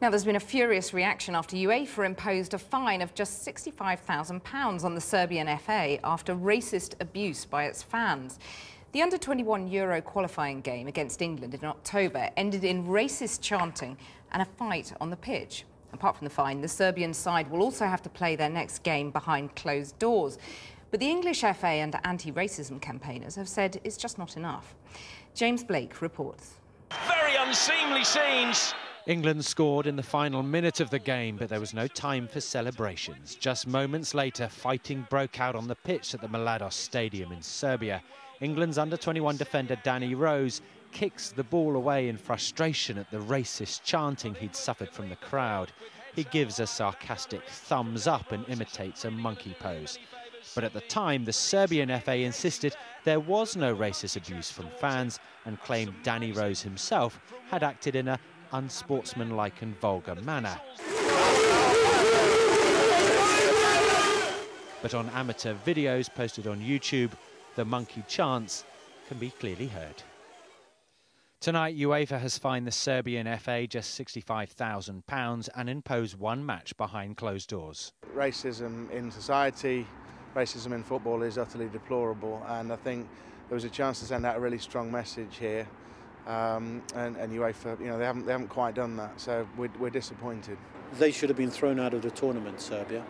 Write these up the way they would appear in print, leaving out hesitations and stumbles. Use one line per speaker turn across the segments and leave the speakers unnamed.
Now, there's been a furious reaction after Uefa imposed a fine of just £65,000 on the Serbian FA after racist abuse by its fans. The under-21 Euro qualifying game against England in October ended in racist chanting and a fight on the pitch. Apart from the fine, the Serbian side will also have to play their next game behind closed doors. But the English FA and anti-racism campaigners have said it's just not enough. James Blake reports.
Very unseemly scenes.
England scored in the final minute of the game, but there was no time for celebrations. Just moments later, fighting broke out on the pitch at the Mladost Stadium in Serbia. England's under-21 defender Danny Rose kicks the ball away in frustration at the racist chanting he'd suffered from the crowd. He gives a sarcastic thumbs up and imitates a monkey pose. But at the time, the Serbian FA insisted there was no racist abuse from fans and claimed Danny Rose himself had acted in a unsportsmanlike and vulgar manner. But on amateur videos posted on YouTube, the monkey chants can be clearly heard. Tonight, Uefa has fined the Serbian FA just £65,000 and imposed one match behind closed doors.
Racism in society, racism in football is utterly deplorable, and I think there was a chance to send out a really strong message here. And UEFA, they haven't quite done that, so we're disappointed.
They should have been thrown out of the tournament, Serbia.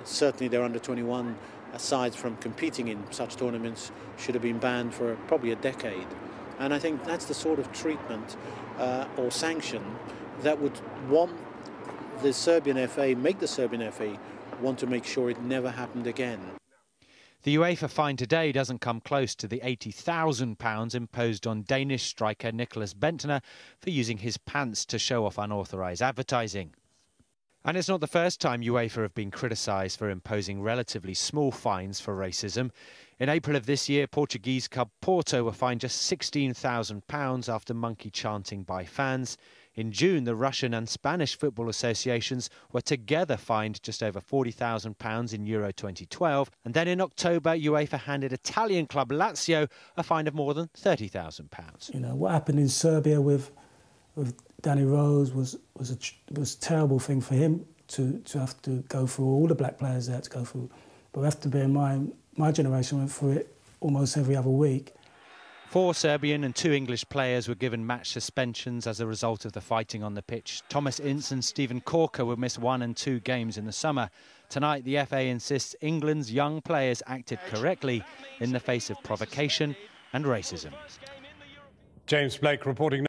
Certainly their under-21, aside from competing in such tournaments, should have been banned for probably a decade. And I think that's the sort of treatment or sanction that would want the Serbian FA, make the Serbian FA want to make sure it never happened again.
The UEFA fine today doesn't come close to the £80,000 imposed on Danish striker Nicholas Bentner for using his pants to show off unauthorised advertising. And it's not the first time UEFA have been criticised for imposing relatively small fines for racism. In April of this year, Portuguese club Porto were fined just £16,000 after monkey chanting by fans. In June, the Russian and Spanish football associations were together fined just over £40,000 in Euro 2012. And then in October, UEFA handed Italian club Lazio a fine of more than £30,000.
You know, what happened in Serbia with Danny Rose was a terrible thing for him to have to go through. All the black players there to go through. But we have to bear in mind, my generation went through it almost every other week.
4 Serbian and 2 English players were given match suspensions as a result of the fighting on the pitch. Thomas Ince and Stephen Corker will miss 1 and 2 games in the summer. Tonight, the FA insists England's young players acted correctly in the face of provocation and racism.
James Blake reporting.